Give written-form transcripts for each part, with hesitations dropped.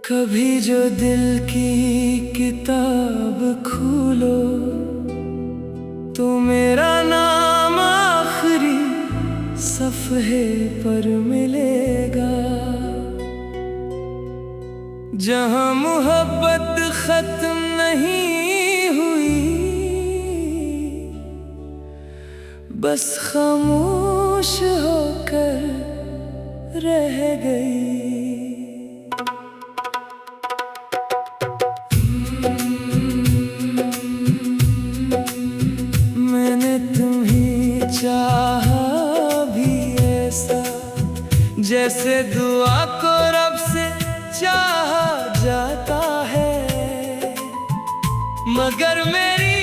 कभी जो दिल की किताब खोलो तो मेरा नाम आखिरी सफ़हे पर मिलेगा। जहाँ मोहब्बत खत्म नहीं हुई, बस खामोश होकर रह गई। मैंने तुम्हें चाहा भी ऐसा, जैसे दुआ को रब से चाहा जाता है, मगर मेरी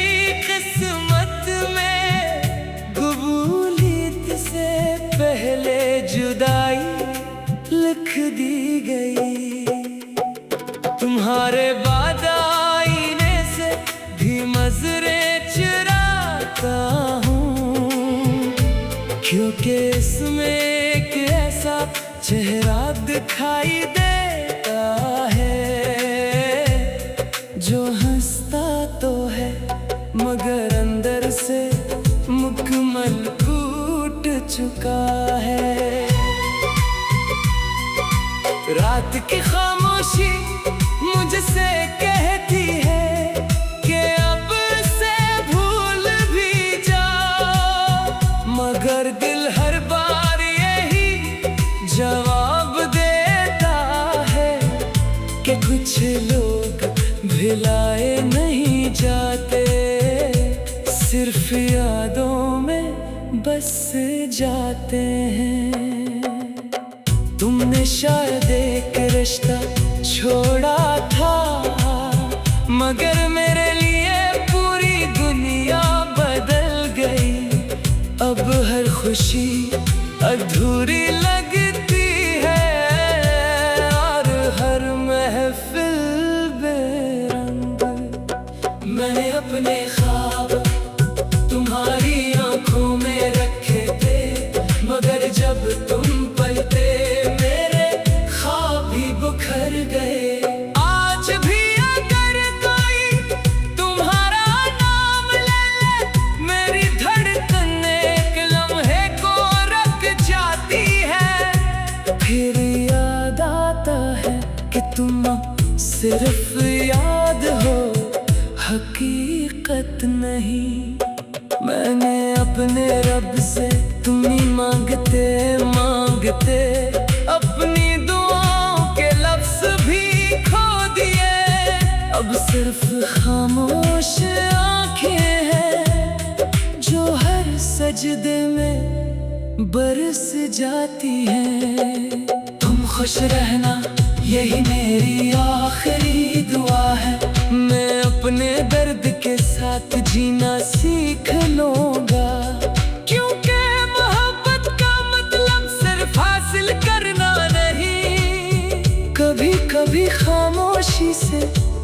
किस्मत में कबूलियत से पहले जुदाई लिख दी गई। तुम्हारे बाद आईने से भी नजरें चुराता हूँ, क्योंकि इसमें एक ऐसा चेहरा दिखाई देता है जो हंसता तो है मगर अंदर से मुकम्मल टूट चुका है। रात की खामोशी मुझसे कहती है कि अब से भूल भी जाओ, मगर दिल हर बार यही जवाब देता है कि कुछ लोग भुलाए नहीं जाते, सिर्फ यादों में बस जाते हैं। तुमने शायद एक रिश्ता छोड़ा था, मगर मेरे लिए पूरी दुनिया बदल गई। अब हर खुशी अधूरी लगती है और हर महफिल बेरंग। मैंने अपने ख्वाब तुम्हारी आंखों में रखे थे, मगर जब तुम पलटे मेरे ख्वाब भी बुखर गए। आज भी अगर कोई तुम्हारा नाम ले ले, मेरी धड़कन एक लम्हे को रख जाती है। फिर याद आता है कि तुम सिर्फ याद हो, हकीकत नहीं। मैंने अपने रब से तुम्हें मांगते मांगते अपनी दुआओं के लफ्ज़ भी खो दिए। अब सिर्फ खामोश आंखें हैं जो हर सजदे में बरस जाती हैं। तुम खुश रहना यही मेरी आखिरी दुआ है। मैं अपने दर्द के साथ जीना सीख लूंगा, क्योंकि मोहब्बत का मतलब सिर्फ हासिल करना नहीं। कभी कभी खामोशी से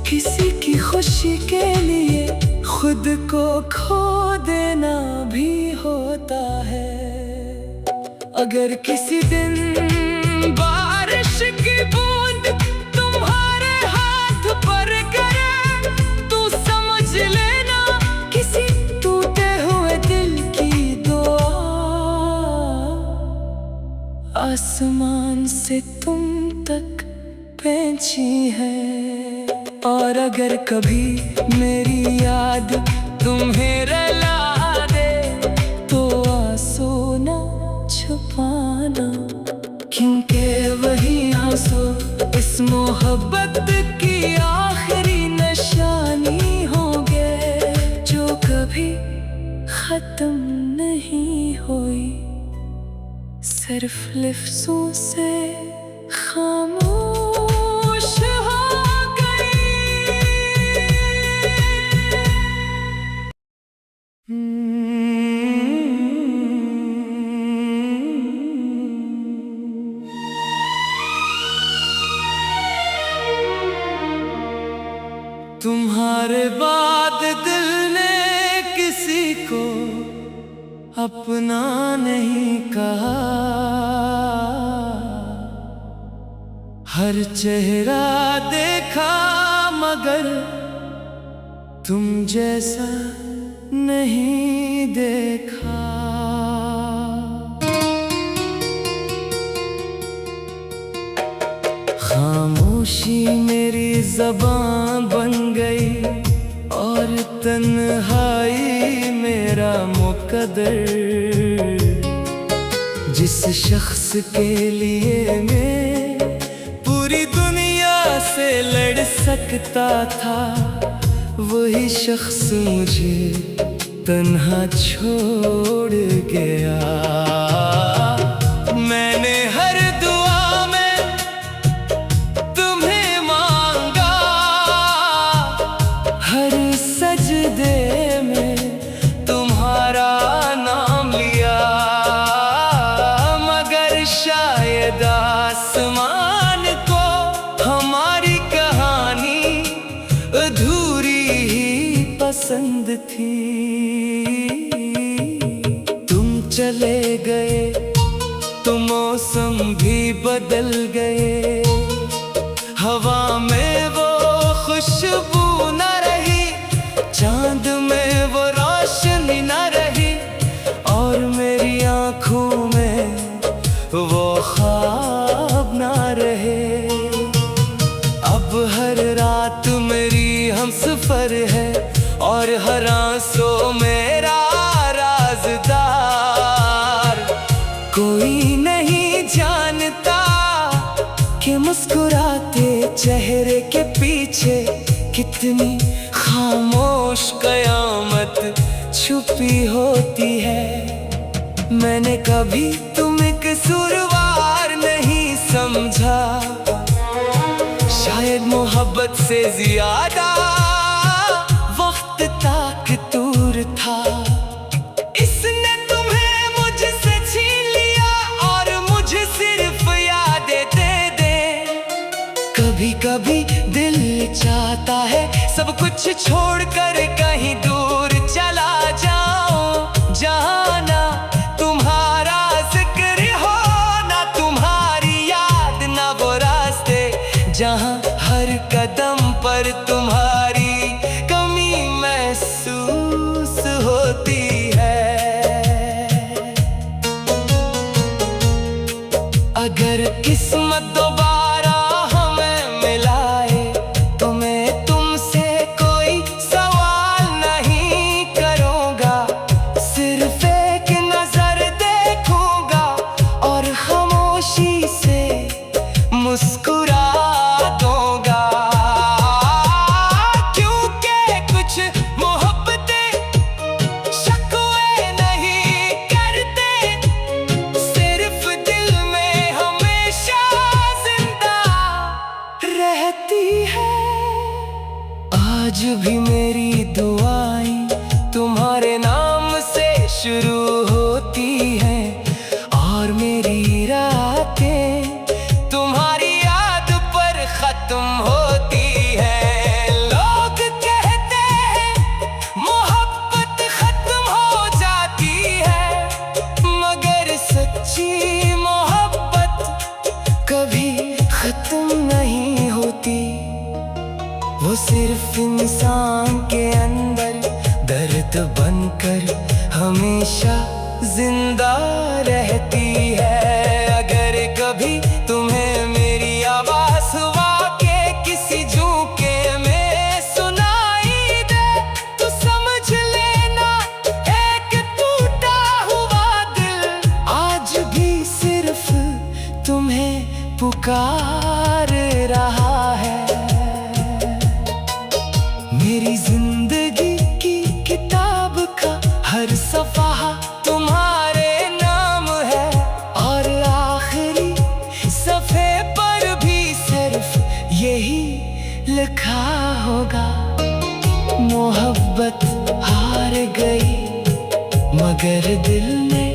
किसी की खुशी के लिए खुद को खो देना भी होता है। अगर किसी दिन बारिश की बूंद तुम्हारे हाथ पर गिरे, तो समझ लेना किसी टूटे हुए दिल की दुआ आसमान से तुम तक पहुंची है। और अगर कभी मेरी याद तुम्हें रुला दे, तो आंसू न छुपाना, क्योंकि वही आंसू इस मोहब्बत की आखिरी निशानी होंगे जो कभी खत्म नहीं हुई, सिर्फ लफ्ज़ों से खामोश हो गई। तुम्हारे बाद दिल ने किसी को अपना नहीं कहा, हर चेहरा देखा मगर तुम जैसा नहीं देखा। खामोशी मेरी ज़बान बन गई और तन्हाई मेरा मुकद्दर। जिस शख्स के लिए मैं पूरी दुनिया से लड़ सकता था, वही शख्स मुझे तन्हा छोड़ गया। मैंने हर दुआ में तुम्हें मांगा, हर सजदे में तुम्हारा नाम लिया, मगर शायद आसमान को हमारी कहानी अधूरी ही पसंद थी। तुम चले गए तो मौसम भी बदल गए, हवा में वो खुशबू न रही, चांद में वो रोशनी न रही, और मेरी आँखों में वो ख्वाब न रहे। अब हर रात मेरी हमसफर है और हर आंसू मेरा राज़दार। कोई नहीं जानता कि मुस्कुराते चेहरे के पीछे कितनी खामोश कयामत छुपी होती है। मैंने कभी तुम्हें कसूरवार नहीं समझा, शायद मोहब्बत से ज्यादा वक्त तक दूर था। इसने तुम्हें मुझसे छीन लिया और मुझे सिर्फ यादें दे दे। कभी कभी दिल चाहता है सब कुछ छोड़कर कहीं दूर चला जाऊं, जहां ना तुम्हारा जिक्र हो, ना तुम्हारी याद, ना वो रास्ते जहां हर कदम पर तुम्हारी कमी महसूस होती है। अगर किस्मत दोबारा हमें मिलाए तो मैं तुमसे कोई सवाल नहीं करूँगा, सिर्फ एक नजर देखूँगा और खामोशी से मुस्कुरा दूँगा। क्योंकि कुछ मोहब्बतें शिकवे नहीं करते, सिर्फ दिल में हमेशा जिंदा रहती है। आज भी मेरी दुआएं तुम्हारे नाम से शुरू होती हैं और मेरी रातें तुम्हारी याद पर खत्म होती है। लोग कहते हैं मोहब्बत खत्म हो जाती है, मगर सच्ची मोहब्बत कभी खत्म नहीं होती। वो सिर्फ इंसान के अंदर दर्द बनकर हमेशा जिंदा रहती है। अगर कभी तुम्हें मेरी आवाज़ वाके किसी झोंके में सुनाई दे तो समझ लेना एक टूटा हुआ दिल आज भी सिर्फ तुम्हें पुकार रहा है। मेरी जिंदगी की किताब का हर सफ़हा तुम्हारे नाम है और आखिरी सफ़े पर भी सिर्फ यही लिखा होगा। मोहब्बत हार गई मगर दिल ने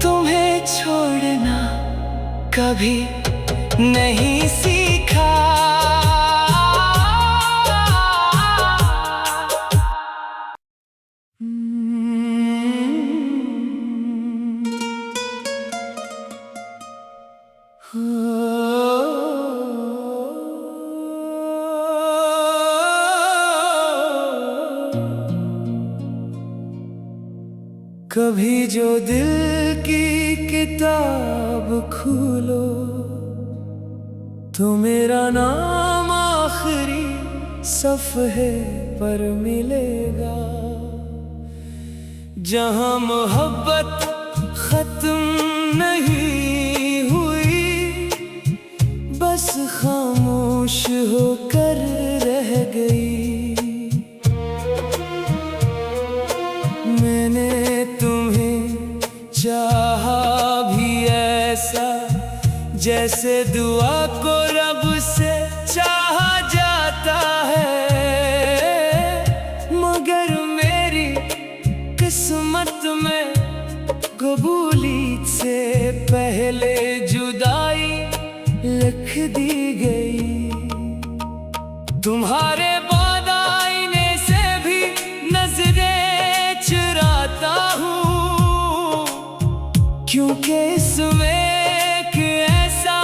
तुम्हें छोड़ना कभी नहीं सीखा। Oh कभी जो दिल की किताब खोलो तो मेरा नाम आखिरी सफ़हे पर मिलेगा। जहां मोहब्बत खत्म नहीं हुई, बस खामोश होकर रह गई। मैंने तुम्हें चाहा भी ऐसा जैसे दुआ को रब से चाहा जाता है, मगर मेरी किस्मत में कबूलियत से पहले जुदाई लिख दी गई। तुम्हारे बाद आईने से भी नजरें चुराता हूँ, क्योंकि इसमें एक ऐसा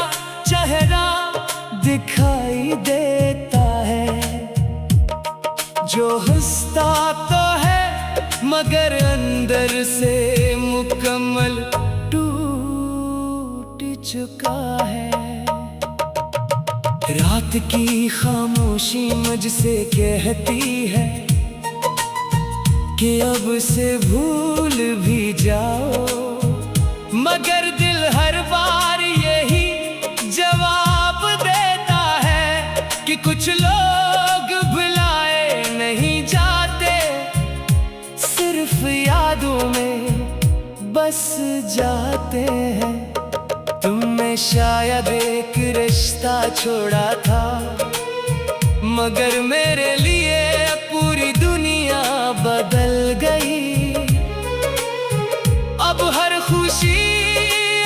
चेहरा दिखाई देता है जो हंसता तो है मगर अंदर से मुकम्मल टूट चुका है। रात की खामोशी मुझसे कहती है कि अब से भूल भी जाओ, मगर दिल हर बार यही जवाब देता है कि कुछ लोग भुलाए नहीं जाते, सिर्फ यादों में बस जाते हैं। तुमने शायद एक रिश्ता छोड़ा था, मगर मेरे लिए पूरी दुनिया बदल गई। अब हर खुशी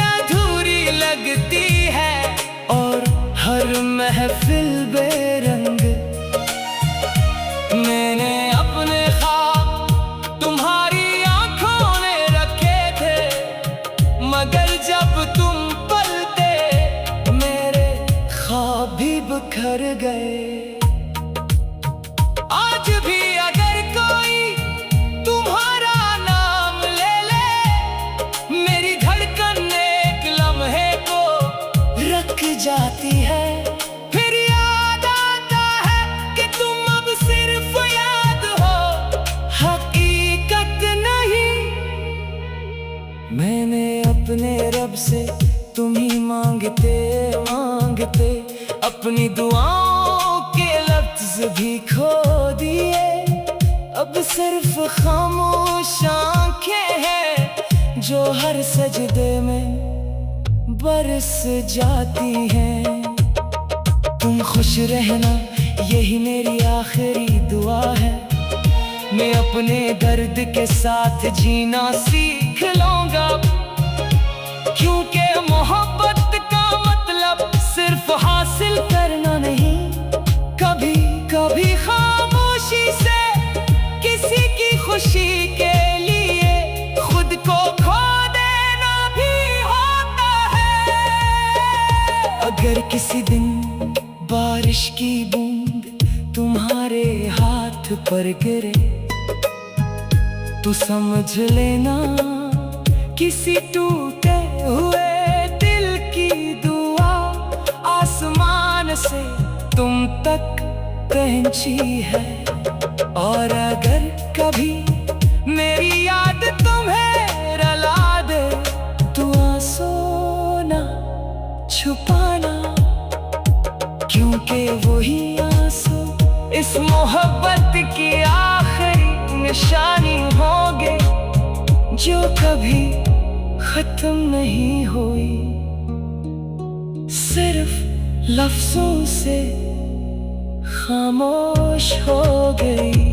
अधूरी लगती है और हर महफिल बेरंग। मैंने अपने ख्वाब तुम्हारी आंखों में रखे थे, मगर जब तुम पलटे मेरे ख्वाब भी बिखर गए। आज भी अगर कोई तुम्हारा नाम ले ले, मेरी धड़कन एक लम्हे को रख जाती है। फिर याद आता है कि तुम अब सिर्फ याद हो, हकीकत नहीं। मैंने अपने रब से तुम ही मांगते मांगते अपनी दुआओं के लफ्ज भी खो दिए। अब सिर्फ खामोश आंखें हैं जो हर सजदे में बरस जाती हैं। तुम खुश रहना यही मेरी आखिरी दुआ है। मैं अपने दर्द के साथ जीना सीख लूंगा, क्योंकि मोहब्बत का मतलब सिर्फ हासिल करना नहीं। कभी कभी खामोशी से किसी की खुशी के लिए खुद को खो देना भी होता है। अगर किसी दिन बारिश की बूंद तुम्हारे हाथ पर गिरे तो समझ लेना किसी टूटे हुए दिल की दुआ आसमान से तुम तक पहुंची है। और अगर कभी मेरी याद तुम्हें रुला दे तो आंसू ना छुपाना, क्योंकि वही आंसू इस मोहब्बत की आखिरी निशानी होंगे जो कभी खत्म नहीं हुई, सिर्फ लफ्जों से खामोश हो गई।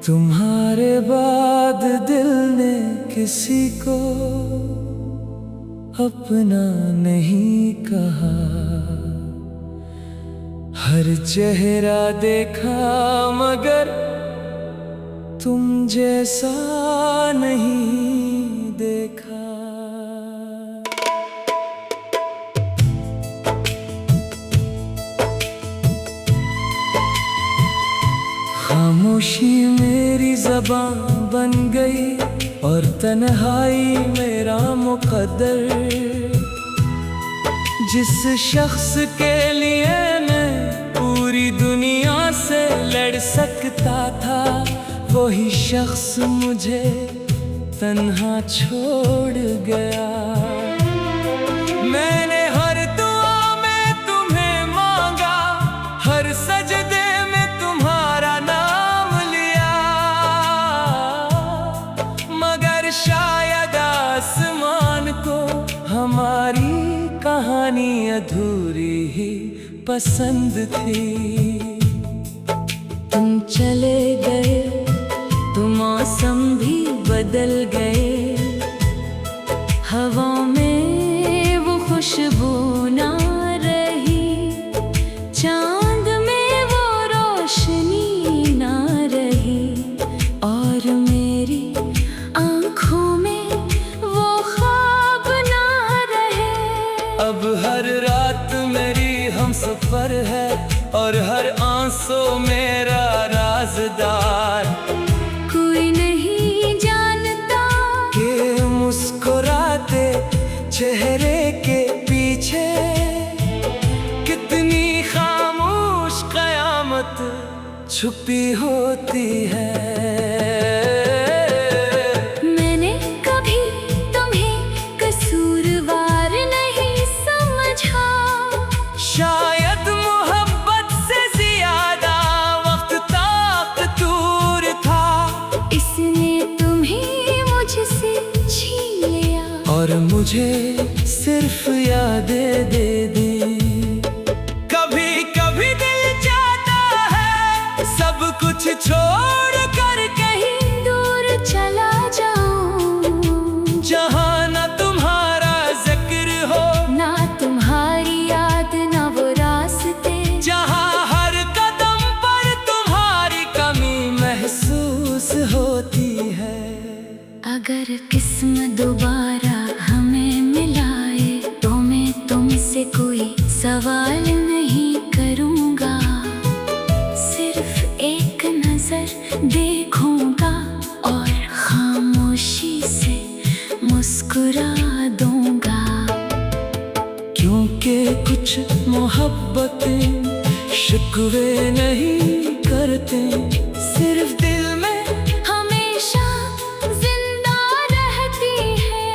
तुम्हारे बाद दिल ने किसी को अपना नहीं कहा, हर चेहरा देखा मगर तुम जैसा नहीं देखा। खामोशी मेरी ज़बान बन गई और तन्हाई मेरा मुकद्दर। जिस शख्स के लिए मैं पूरी दुनिया से लड़ सकता था, वही शख्स मुझे तन्हा छोड़ गया। मैंने हर दुआ में तुम्हें मांगा, हर सजदे में तुम्हारा नाम लिया, मगर शायद आसमान को हमारी कहानी अधूरी ही पसंद थी। तुम चले गए तो मौसम भी बदल गए, हवा में वो खुशबू ना रही, चांद में वो रोशनी ना रही, और मेरी आँखों में वो ख्वाब ना रहे। अब हर रात मेरी हमसफर है और हर आंसू मेरा राज़दार। कोई नहीं जानता कि मुस्कुराते चेहरे के पीछे कितनी खामोश क़यामत छुपी होती है। मैंने कभी तुम्हें कसूरवार नहीं समझा, शायद मोहब्बत से ज्यादा वक्त ताकतूर था। इसने तुम्हें मुझसे छीन लिया और मुझे सिर्फ यादें दे दी। कभी कभी दिल चाहता है सब कुछ छोड़ कर कहीं दूर चला जाऊं, जहाँ न तुम्हारा जिक्र हो, ना तुम्हारी याद ना वो रास्ते, जहाँ हर कदम पर तुम्हारी कमी महसूस होती है। अगर किस्म दोबारा हमें मिलाए तो मैं तुमसे कोई सवाल नहीं करूँगा, सिर्फ एक नजर देखूँगा और खामोशी से मुस्कुरा दूँगा। क्योंकि कुछ मोहब्बतें शिकवे नहीं करते, सिर्फ दिल में हमेशा जिंदा रहती है।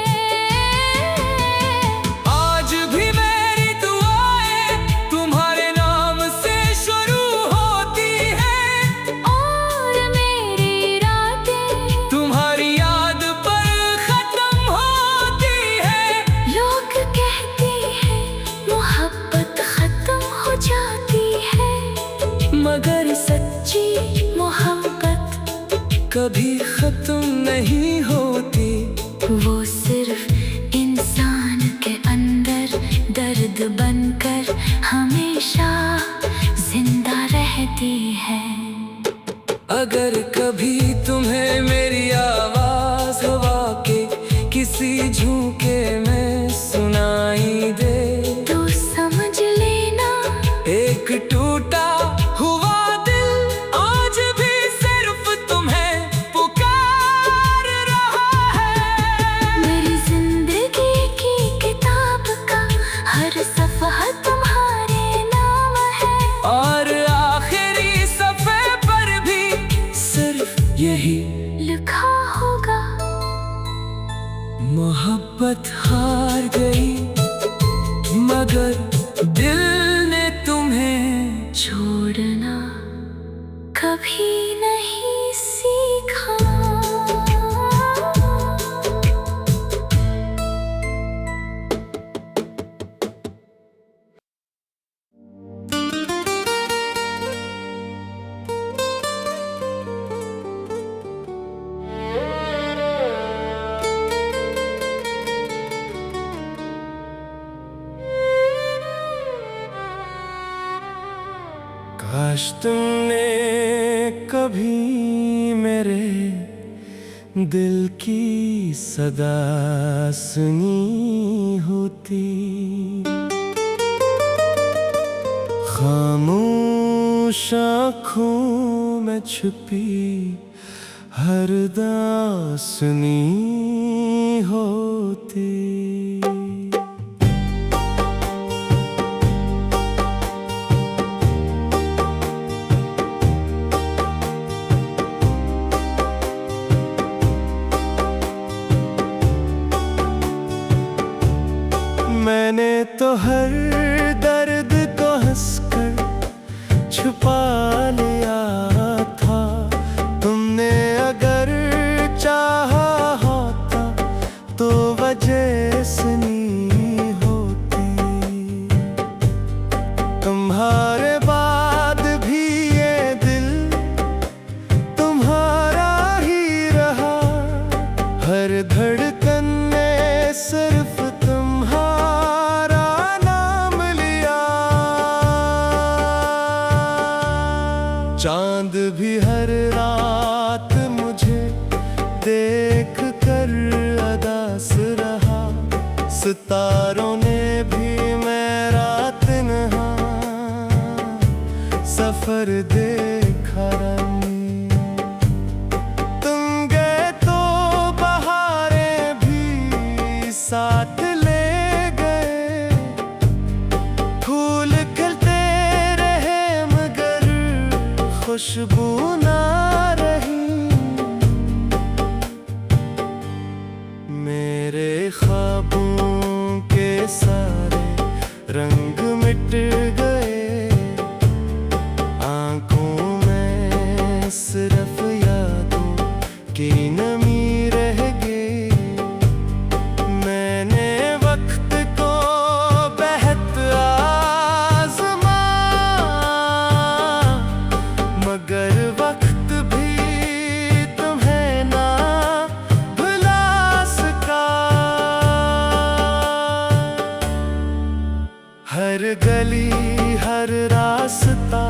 आज भी मेरी दुआएं तुम्हारे नाम से शुरू होती हैं, और मेरी रातें तुम्हारी याद पर खत्म होती है। लोग कहते हैं मोहब्बत खत्म हो जाती है, मगर सच्ची मोहब्बत कभी खत्म नहीं होती। वो सिर्फ इंसान के अंदर दर्द बनकर हमेशा जिंदा रहती है। अगर कभी तुम्हें मेरी आवाज हवा के किसी झोंके में सुनाई दे, तो समझ लेना एक टूटा हुआ दिल आज भी सिर्फ तुम्हें पुकार रहा है। मेरी जिंदगी की किताब का हर सफ़ा तुम्हारे नाम है, और आखिरी सफ़े पर भी सिर्फ यही लिखा होगा। मोहब्बत हार गई मगर दिल ने तुम्हें छोड़ना कभी नहीं सीखा। काश तुमने कभी मेरे दिल की सदा सुनी होती। खामोश आँखों में छुपी हर दास्तानी होती। मैंने तो हर दर्द को हंसकर छुपा लिया था। तुमने अगर चाहा होता तो वजह सुनी होती। तुम्हारे बाद भी ये दिल तुम्हारा ही रहा। हर धड़कन में सिर्फ चांद भी हर रात मुझे देख कर अदास रहा। सितारों ने भी मेरा तन्हा सफर देखा। तुम गए तो बहारें भी साथ ले गए। फूल खिलते रहे मगर खुशबू ना रही। मेरे ख्वाबों के सारे रंग मिट गए। आंखों में सिर्फ यादों की नमी रह गई। मैंने वक्त को बेहद आज़मा मगर वक्त भी तुम्हें ना भुला सका। हर गली हर रास्ता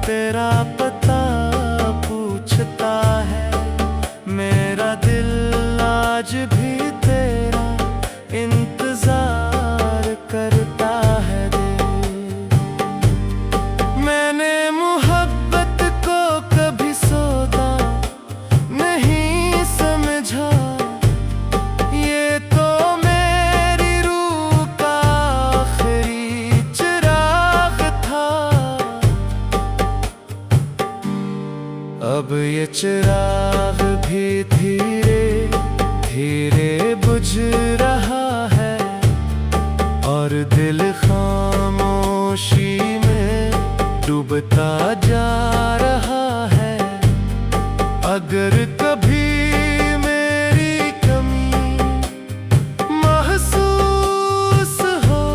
तेरा पता पूछता है। मेरा दिल आज भी तेरा इंतजार करता है। मैंने मोहब्बत को कभी सौदा नहीं समझा। ये तो मेरी रूह का आखिरी चिराग था। अब ये चिराग भी धीरे धीरे बुझ रहा है। और दिल खामोशी में डूबता जा रहा है। अगर कभी मेरी कमी महसूस हो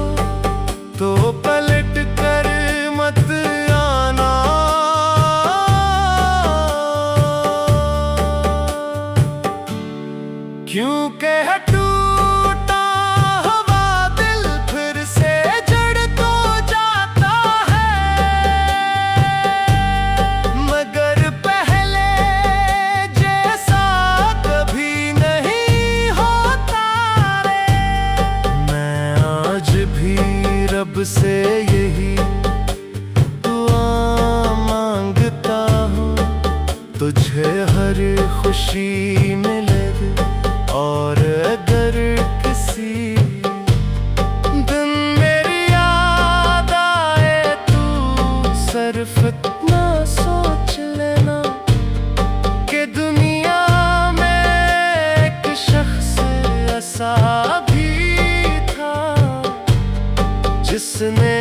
तो पलट कर मत आना। क्योंकि है टूटा हुआ दिल फिर से जड़ तो जाता है। मगर पहले जैसा कभी नहीं होता रे। मैं आज भी रब से यही दुआ मांगता हूँ। तुझे हर खुशी मिले और अगर किसी दिन मेरी याद आए तू सिर्फ इतना सोच लेना कि दुनिया में एक शख्स ऐसा भी था जिसने